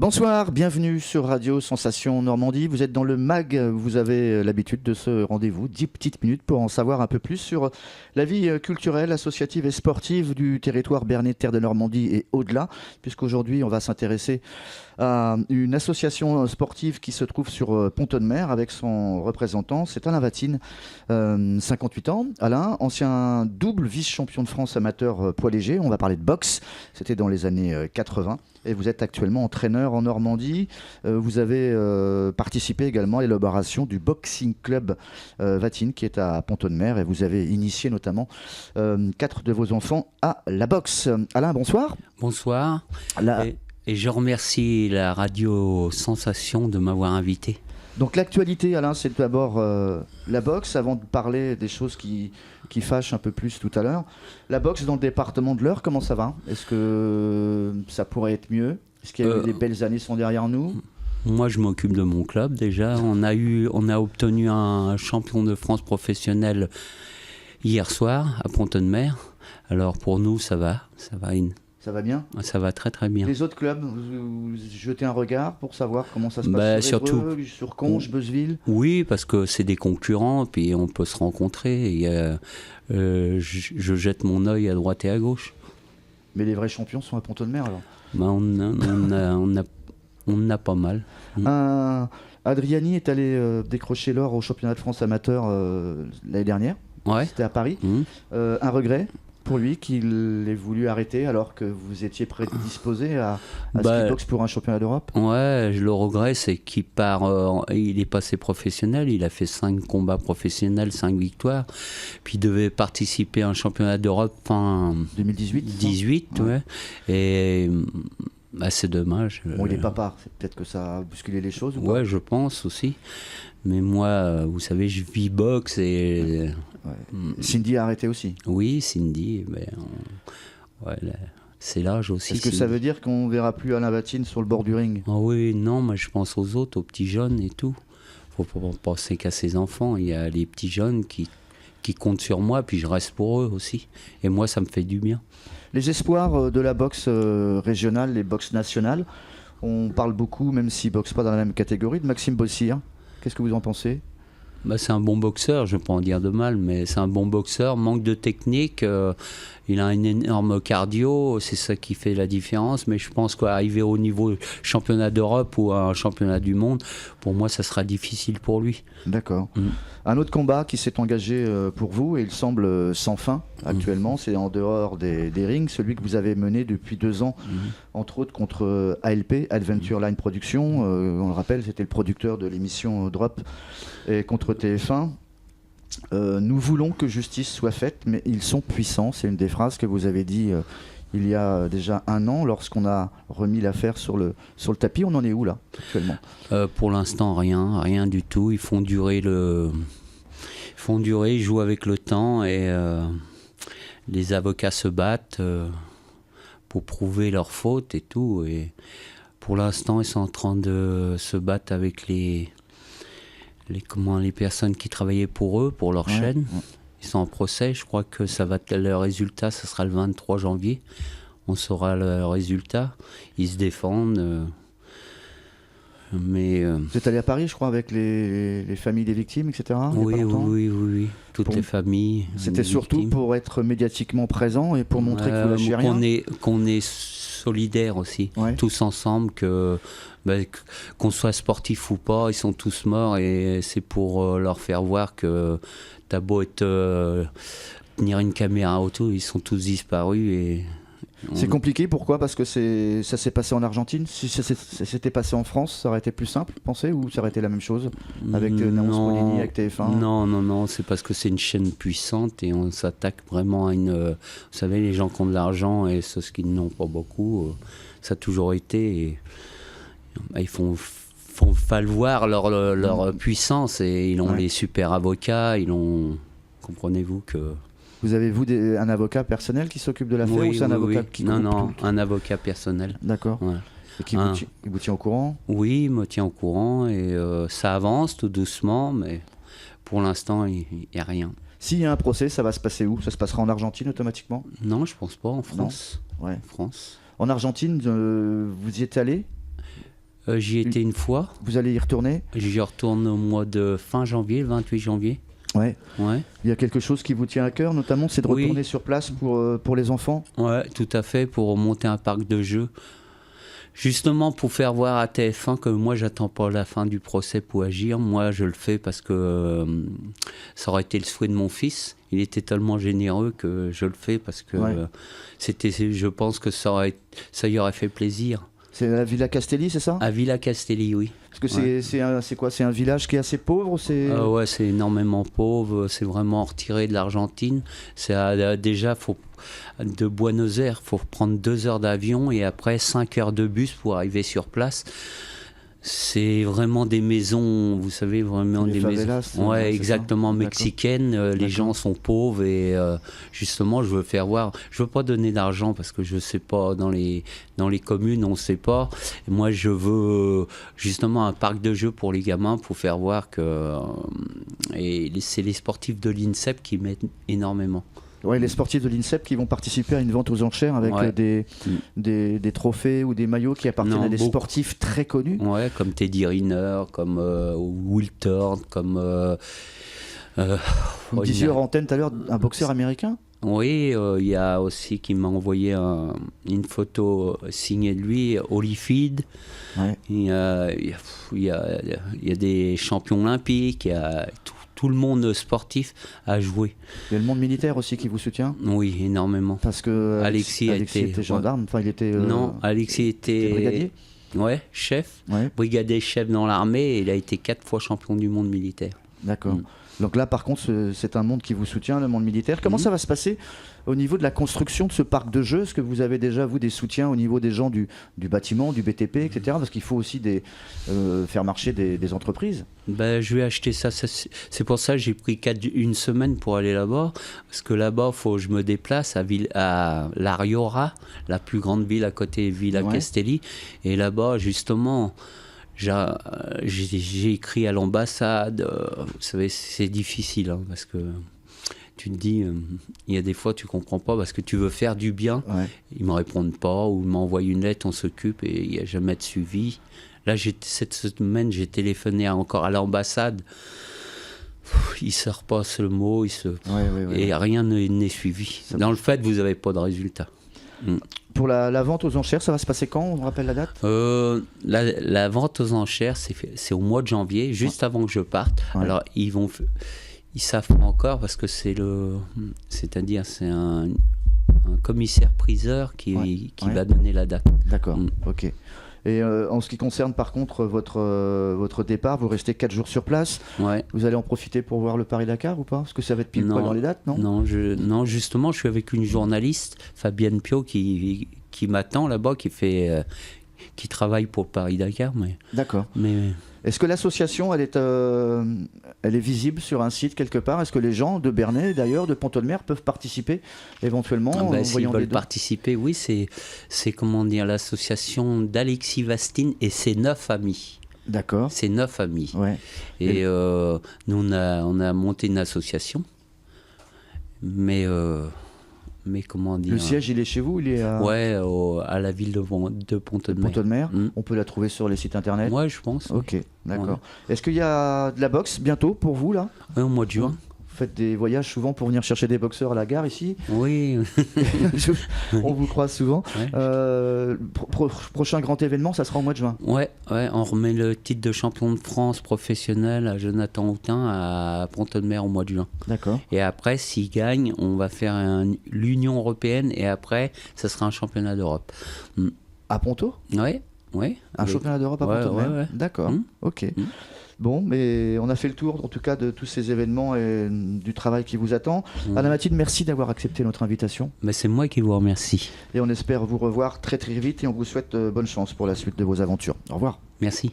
Bonsoir, bienvenue sur Radio Sensation Normandie. Vous êtes dans le MAG, vous avez l'habitude de ce rendez-vous, 10 petites minutes pour en savoir un peu plus sur la vie culturelle, associative et sportive du territoire berné, terre de Normandie et au-delà, puisqu'aujourd'hui on va s'intéresser à une association sportive qui se trouve sur Pont-de-Mer avec son représentant, c'est Alain Vatine, 58 ans. Alain, ancien double vice-champion de France amateur poids léger, on va parler de boxe, c'était dans les années 80. Et vous êtes actuellement entraîneur en Normandie. Vous avez participé également à l'élaboration du Boxing Club Vatine qui est à Pont-de-Mer. Et vous avez initié notamment 4 de vos enfants à la boxe. Alain, bonsoir. Bonsoir. Et je remercie la radio Sensation de m'avoir invité. Donc l'actualité, Alain, c'est d'abord la boxe, avant de parler des choses qui fâchent un peu plus tout à l'heure. La boxe dans le département de l'Eure, comment ça va? Est-ce que ça pourrait être mieux? Est-ce qu'il y a eu des belles années sont derrière nous? Moi, je m'occupe de mon club déjà. On a obtenu un champion de France professionnel hier soir à Pont-de-Mer. Alors pour nous, ça va. Ça va bien? Ça va très très bien. Les autres clubs, vous jetez un regard pour savoir comment ça se passe sur Évreux, sur Conches, Beuzeville? Oui, parce que c'est des concurrents, puis on peut se rencontrer. Je jette mon œil à droite et à gauche. Mais les vrais champions sont à Pont-de-Mer alors? On a pas mal. Adriani est allé décrocher l'or au championnat de France amateur l'année dernière. Ouais. C'était à Paris. Un regret pour lui qu'il ait voulu arrêter alors que vous étiez prédisposé à ce qu'il boxe pour un championnat d'Europe? Ouais, le regret c'est qu'il il est passé professionnel, il a fait 5 combats professionnels, 5 victoires, puis il devait participer à un championnat d'Europe fin 2018, ouais. Et c'est dommage. Bon, il est papa, c'est peut-être que ça a bousculé les choses ou pas? Ouais, je pense aussi. Mais moi, vous savez, je vis boxe et... Ouais. Cindy a arrêté aussi? Oui, Cindy, c'est l'âge aussi. Est-ce que ça veut dire qu'on ne verra plus Alain Vatine sur le bord du ring? Oui, non, moi je pense aux autres, aux petits jeunes et tout. Il faut pas penser qu'à ses enfants. Il y a les petits jeunes qui comptent sur moi, puis je reste pour eux aussi. Et moi, ça me fait du bien. Les espoirs de la boxe régionale, les boxes nationales, on parle beaucoup, même s'ils ne boxent pas dans la même catégorie, de Maxime Bossir. Qu'est-ce que vous en pensez? C'est un bon boxeur, je ne vais pas en dire de mal, mais c'est un bon boxeur, manque de technique, il a un énorme cardio, c'est ça qui fait la différence, mais je pense qu'arriver au niveau championnat d'Europe ou à un championnat du monde, pour moi ça sera difficile pour lui. D'accord. Un autre combat qui s'est engagé pour vous, et il semble sans fin actuellement, c'est en dehors des rings, celui que vous avez mené depuis 2 ans, entre autres contre ALP, Adventure Line Production, on le rappelle, c'était le producteur de l'émission Drop, et contre TF1. Nous voulons que justice soit faite, mais ils sont puissants. C'est une des phrases que vous avez dit il y a déjà 1 an lorsqu'on a remis l'affaire sur le tapis. On en est où là actuellement? Pour l'instant, rien du tout. Ils font durer, ils jouent avec le temps et les avocats se battent pour prouver leur faute et tout. Et pour l'instant, ils sont en train de se battre avec les personnes qui travaillaient pour eux, pour leur chaîne. Ouais. Ils sont en procès, je crois que le résultat, ça sera le 23 janvier. On saura le résultat. Ils se défendent. Mais vous êtes allé à Paris, je crois, avec les familles des victimes, etc. Oui. Toutes les familles. C'était surtout victimes. Pour être médiatiquement présent et pour montrer que vous lâchez rien. Qu'on est solidaires aussi, tous ensemble, qu'on soit sportif ou pas, ils sont tous morts et c'est pour leur faire voir que t'as beau tenir une caméra auto, ils sont tous disparus et... C'est compliqué, pourquoi? Parce que ça s'est passé en Argentine. Si ça s'était passé en France, ça aurait été plus simple, vous pensez? Ou ça aurait été la même chose avec Naons Polini, avec TF1? Non, c'est parce que c'est une chaîne puissante et on s'attaque vraiment à une... vous savez, les gens qui ont de l'argent et ceux qui n'ont pas beaucoup, ça a toujours été... Et, ils font valoir leur puissance et ils ont les super avocats, comprenez-vous que... Vous avez, un avocat personnel qui s'occupe de l'affaire ou c'est un avocat qui... Non, un avocat personnel. D'accord. Ouais. Et qui vous tient au courant? Oui, il me tient au courant et ça avance tout doucement, mais pour l'instant, il n'y a rien. S'il y a un procès, ça va se passer où? Ça se passera en Argentine automatiquement? Non, je pense pas, en France. Ouais. France. En Argentine, vous y êtes allé? J'y étais une fois. Vous allez y retourner? J'y retourne au mois de fin janvier, le 28 janvier. Ouais. Ouais. Il y a quelque chose qui vous tient à cœur, notamment, c'est de retourner sur place pour les enfants? Ouais, tout à fait, pour monter un parc de jeux. Justement pour faire voir à TF1 que moi j'attends pas la fin du procès pour agir. Moi je le fais parce que ça aurait été le souhait de mon fils. Il était tellement généreux que je le fais parce que je pense que ça y aurait fait plaisir. C'est à Villa Castelli, c'est ça? À Villa Castelli, oui. Parce que c'est quoi? C'est un village qui est assez pauvre? Ouais, c'est énormément pauvre. C'est vraiment retiré de l'Argentine. Déjà, de Buenos Aires, il faut prendre 2 heures d'avion et après 5 heures de bus pour arriver sur place. C'est vraiment des maisons, vous savez, vraiment des favelas, maisons. Ouais, exactement, mexicaines. Les gens sont pauvres et justement, je veux faire voir. Je veux pas donner d'argent parce que je sais pas, dans les communes, on sait pas. Et moi, je veux justement un parc de jeux pour les gamins pour faire voir que. Et c'est les sportifs de l'INSEP qui m'aident énormément. Ouais, les sportifs de l'INSEP qui vont participer à une vente aux enchères avec des trophées ou des maillots qui appartiennent à des sportifs très connus. Ouais, comme Teddy Riner, comme Will Thorne, comme... Vous disiez hors antenne tout à l'heure, un boxeur américain? Oui, il y a aussi qui m'a envoyé une photo signée de lui, Holyfield. Ouais. Il y a des champions olympiques, il y a tout le monde sportif a joué. Il y a le monde militaire aussi qui vous soutient? Oui, énormément. Parce que Alexis était gendarme, enfin il était... Non, Alexis était brigadier? Ouais, chef, brigadier chef dans l'armée, et il a été 4 fois champion du monde militaire. D'accord. Donc là, par contre, c'est un monde qui vous soutient, le monde militaire. Comment ça va se passer au niveau de la construction de ce parc de jeux? Est-ce que vous avez déjà, vous, des soutiens au niveau des gens du bâtiment, du BTP, etc. Parce qu'il faut aussi faire marcher des entreprises. Je vais acheter ça. C'est pour ça que j'ai pris une semaine pour aller là-bas. Parce que là-bas, il faut que je me déplace à La Rioja, la plus grande ville à côté de Villa Castelli. Et là-bas, justement... J'ai écrit à l'ambassade, vous savez, c'est difficile, hein, parce que tu te dis, il y a des fois tu comprends pas parce que tu veux faire du bien, ils me répondent pas, ou ils m'envoient une lettre, on s'occupe et il n'y a jamais de suivi. Là, cette semaine, j'ai téléphoné encore à l'ambassade, il se repasse le mot, et rien n'est suivi. Dans le fait, vous n'avez pas de résultat. Pour la vente aux enchères, ça va se passer quand? On rappelle la date? La vente aux enchères, c'est au mois de janvier, juste avant que je parte. Alors, ils savent pas encore parce que c'est un commissaire-priseur qui va donner la date. D'accord, ok. Et en ce qui concerne par contre votre départ, vous restez 4 jours sur place. Vous allez en profiter pour voir le Paris-Dakar ou pas? Parce que ça va être pile poil dans les dates, non? Non, justement, je suis avec une journaliste, Fabienne Pio, qui m'attend là-bas, qui travaille pour le Paris-Dakar. D'accord. Est-ce que l'association, elle est visible sur un site quelque part? Est-ce que les gens de Bernay, d'ailleurs, de Pont-de-Mer, peuvent participer éventuellement? S'ils veulent participer, oui, c'est comment dire, l'association d'Alexis Vastine et ses 9 amis. D'accord. Ses 9 amis. Et nous, on a monté une association, mais comment dire... Le siège, il est chez vous? Il est à la ville de Pont-de-Mer. Pont-de-Mer. On peut la trouver sur les sites internet? Ouais, je pense. Ok, d'accord. Est-ce qu'il y a de la boxe bientôt pour vous, là? Au mois de juin. Vous faites des voyages souvent pour venir chercher des boxeurs à la gare ici? Oui. On vous croise souvent. Prochain grand événement, ça sera au mois de juin? Ouais, on remet le titre de champion de France professionnel à Jonathan Houtin à Pont-de-Mer au mois de juin. D'accord. Et après, s'il gagne, on va faire l'Union européenne et après, ça sera un championnat d'Europe. À Ponto? Oui. Un championnat d'Europe à Pont-de-Mer? Ok. Bon, mais on a fait le tour, en tout cas, de tous ces événements et du travail qui vous attend. Alain Mathilde, merci d'avoir accepté notre invitation. Mais c'est moi qui vous remercie. Et on espère vous revoir très très vite et on vous souhaite bonne chance pour la suite de vos aventures. Au revoir. Merci.